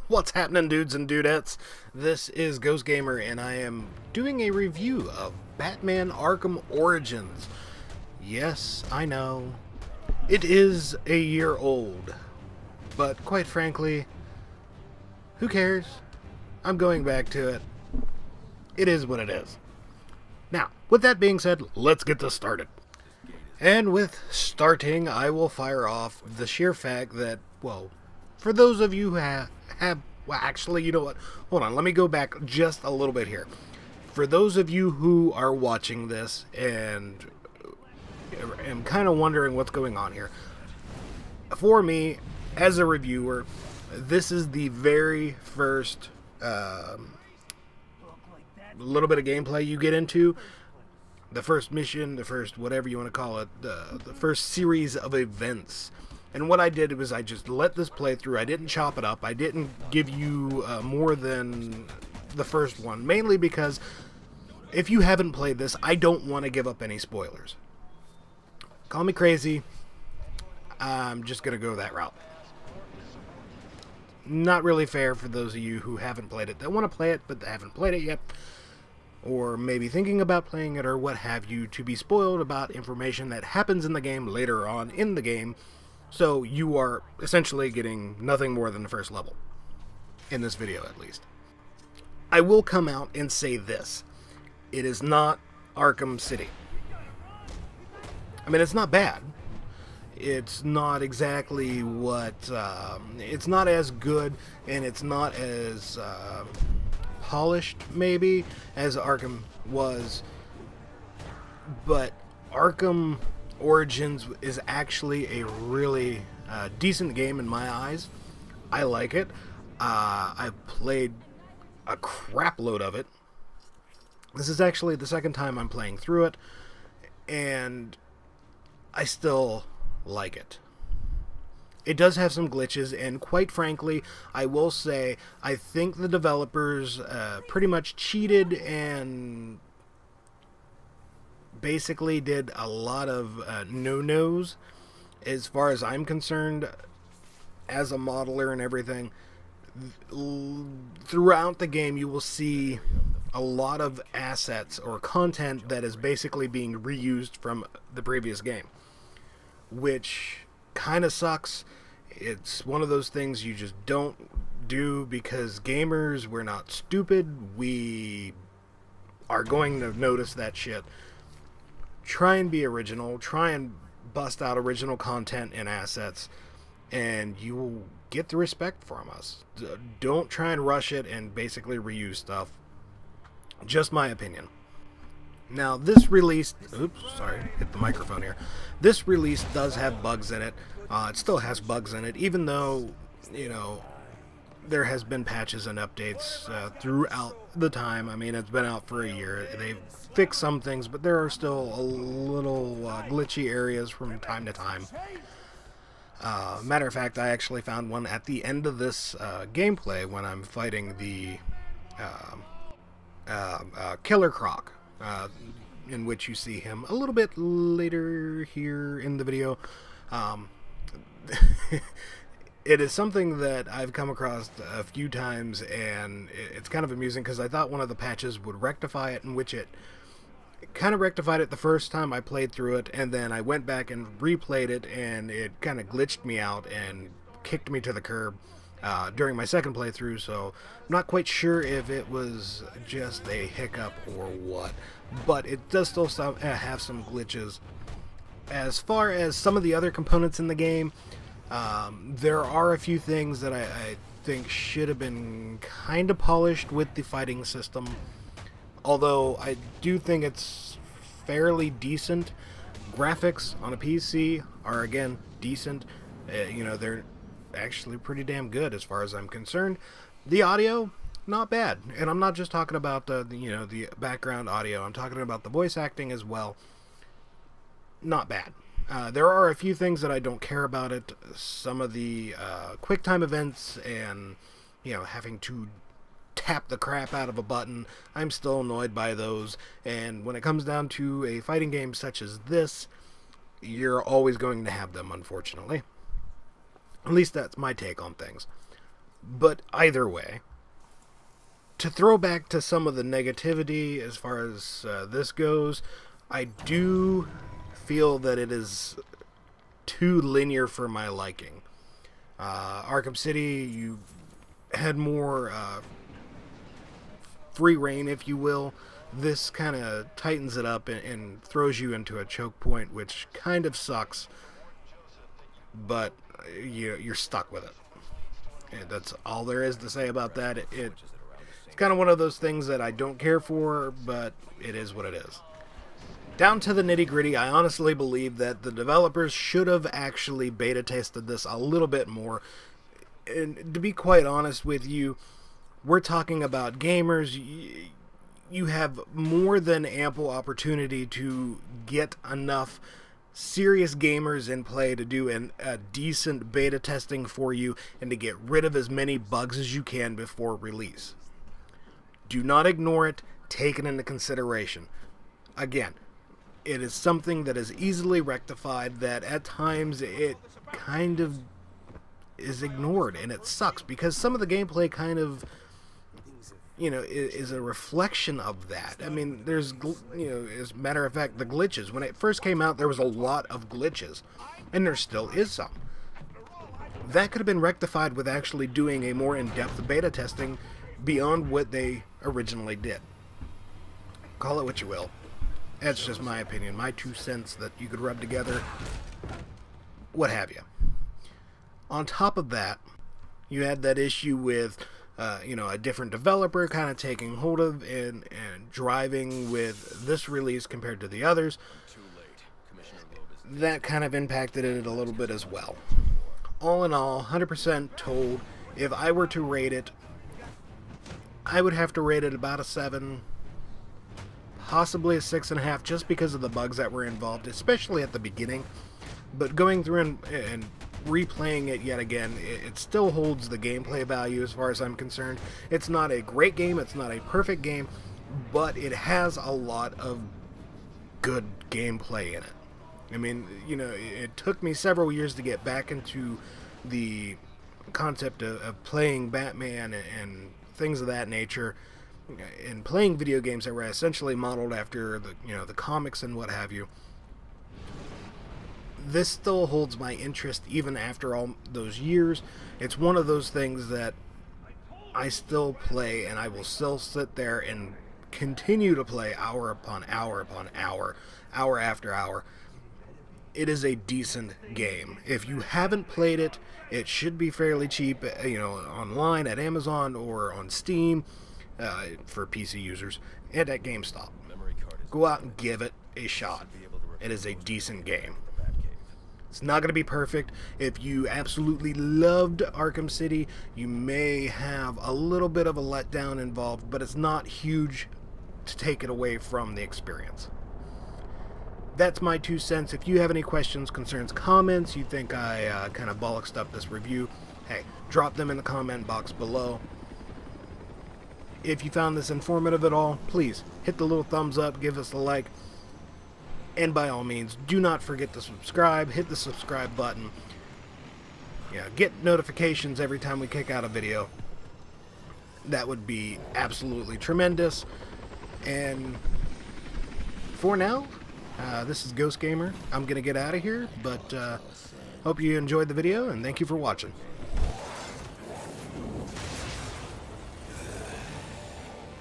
What's happening, dudes and dudettes? This is Ghost Gamer, and I am doing a review of Batman Arkham Origins. Yes, I know, it is a year old, but quite frankly, who cares? I'm going back to it. It is what it is. Now, with that being said, let's get this started. And with starting, I will fire off the sheer fact that, well, for those of you who well, actually, you know what? Hold on, let me go back just a little bit here. For those of you who are watching this and am kind of wondering what's going on here, for me, as a reviewer, this is the very first little bit of gameplay you get into. The first mission, the first whatever you want to call it, the first series of events. And what I did was I just let this play through. I didn't chop it up. I didn't give you more than the first one. Mainly because if you haven't played this, I don't want to give up any spoilers. Call me crazy. I'm just going to go that route. Not really fair for those of you who haven't played it, that want to play it, but haven't played it yet. Or maybe thinking about playing it or what have you, to be spoiled about information that happens in the game later on in the game. So you are essentially getting nothing more than the first level. In this video, at least. I will come out and say this. It is not Arkham City. I mean, it's not bad. It's not exactly what... it's not as good, and it's not as polished, maybe, as Arkham was. But Arkham Origins is actually a really decent game in my eyes. I like it. I've played a crap load of it. This is actually the second time I'm playing through it, and I still like it. It does have some glitches, and quite frankly, I will say, I think the developers pretty much cheated and basically did a lot of no-nos as far as I'm concerned as a modeler and everything. Throughout the game, you will see a lot of assets or content that is basically being reused from the previous game, which kind of sucks. It's one of those things you just don't do because gamers, we're not stupid. We are going to notice that shit. Try and be original. Try and bust out original content and assets, and you will get the respect from us. Don't try and rush it and basically reuse stuff. Just my opinion. Now, this release... Oops, sorry, hit the microphone here. This release does have bugs in it. It still has bugs in it, even though, you know, there has been patches and updates throughout the time. I mean, it's been out for a year. They've fixed some things, but there are still a little glitchy areas from time to time. Matter of fact, I actually found one at the end of this gameplay when I'm fighting the Killer Croc, in which you see him a little bit later here in the video. It is something that I've come across a few times, and it's kind of amusing because I thought one of the patches would rectify it, in which it kind of rectified it the first time I played through it, and then I went back and replayed it, and it kind of glitched me out and kicked me to the curb during my second playthrough, so I'm not quite sure if it was just a hiccup or what, but it does still have some glitches. As far as some of the other components in the game, there are a few things that I think should have been kind of polished with the fighting system, although I do think it's fairly decent. Graphics on a PC are, again, decent. You know, they're actually pretty damn good as far as I'm concerned. The audio, not bad. And I'm not just talking about the background audio. I'm talking about the voice acting as well. Not bad. There are a few things that I don't care about it. Some of the quick time events and, you know, having to tap the crap out of a button, I'm still annoyed by those. And when it comes down to a fighting game such as this, you're always going to have them, unfortunately. At least that's my take on things. But either way, to throw back to some of the negativity as far as this goes, I do feel that it is too linear for my liking. Arkham City, you had more free reign, if you will. This kind of tightens it up and throws you into a choke point, which kind of sucks, but you're stuck with it. And that's all there is to say about that. It's kind of one of those things that I don't care for, but it is what it is. Down to the nitty-gritty, I honestly believe that the developers should have actually beta tested this a little bit more. And to be quite honest with you, we're talking about gamers. You have more than ample opportunity to get enough serious gamers in play to do a decent beta testing for you and to get rid of as many bugs as you can before release. Do not ignore it. Take it into consideration. Again, it is something that is easily rectified, that at times it kind of is ignored, and it sucks because some of the gameplay kind of, is a reflection of that. I mean, there's, as a matter of fact, the glitches. When it first came out, there was a lot of glitches, and there still is some. That could have been rectified with actually doing a more in-depth beta testing beyond what they originally did. Call it what you will. That's just my opinion, my 2 cents that you could rub together, what have you. On top of that, you had that issue with a different developer kind of taking hold of and driving with this release compared to the others. That kind of impacted it a little bit as well. All in all, 100% told, if I were to rate it, I would have to rate it about a 7, possibly a 6.5, just because of the bugs that were involved, especially at the beginning. But going through and replaying it yet again, it still holds the gameplay value as far as I'm concerned. It's not a great game, it's not a perfect game, but it has a lot of good gameplay in it. I mean, it took me several years to get back into the concept of playing Batman and things of that nature, and playing video games that were essentially modeled after the comics and what have you. This still holds my interest even after all those years. It's one of those things that I still play, and I will still sit there and continue to play hour upon hour upon hour, hour after hour. It is a decent game. If you haven't played it, it should be fairly cheap, online at Amazon or on Steam for PC users, and at GameStop. Go out and give it a shot. It is a decent game. It's not going to be perfect. If you absolutely loved Arkham City, you may have a little bit of a letdown involved, but it's not huge to take it away from the experience. That's my 2 cents. If you have any questions, concerns, comments, you think I kind of bollocksed up this review, hey, drop them in the comment box below. If you found this informative at all, please hit the little thumbs up, give us a like. And by all means, do not forget to subscribe. Hit the subscribe button. Get notifications every time we kick out a video. That would be absolutely tremendous. And for now, this is Ghost Gamer. I'm going to get out of here, but hope you enjoyed the video, and thank you for watching.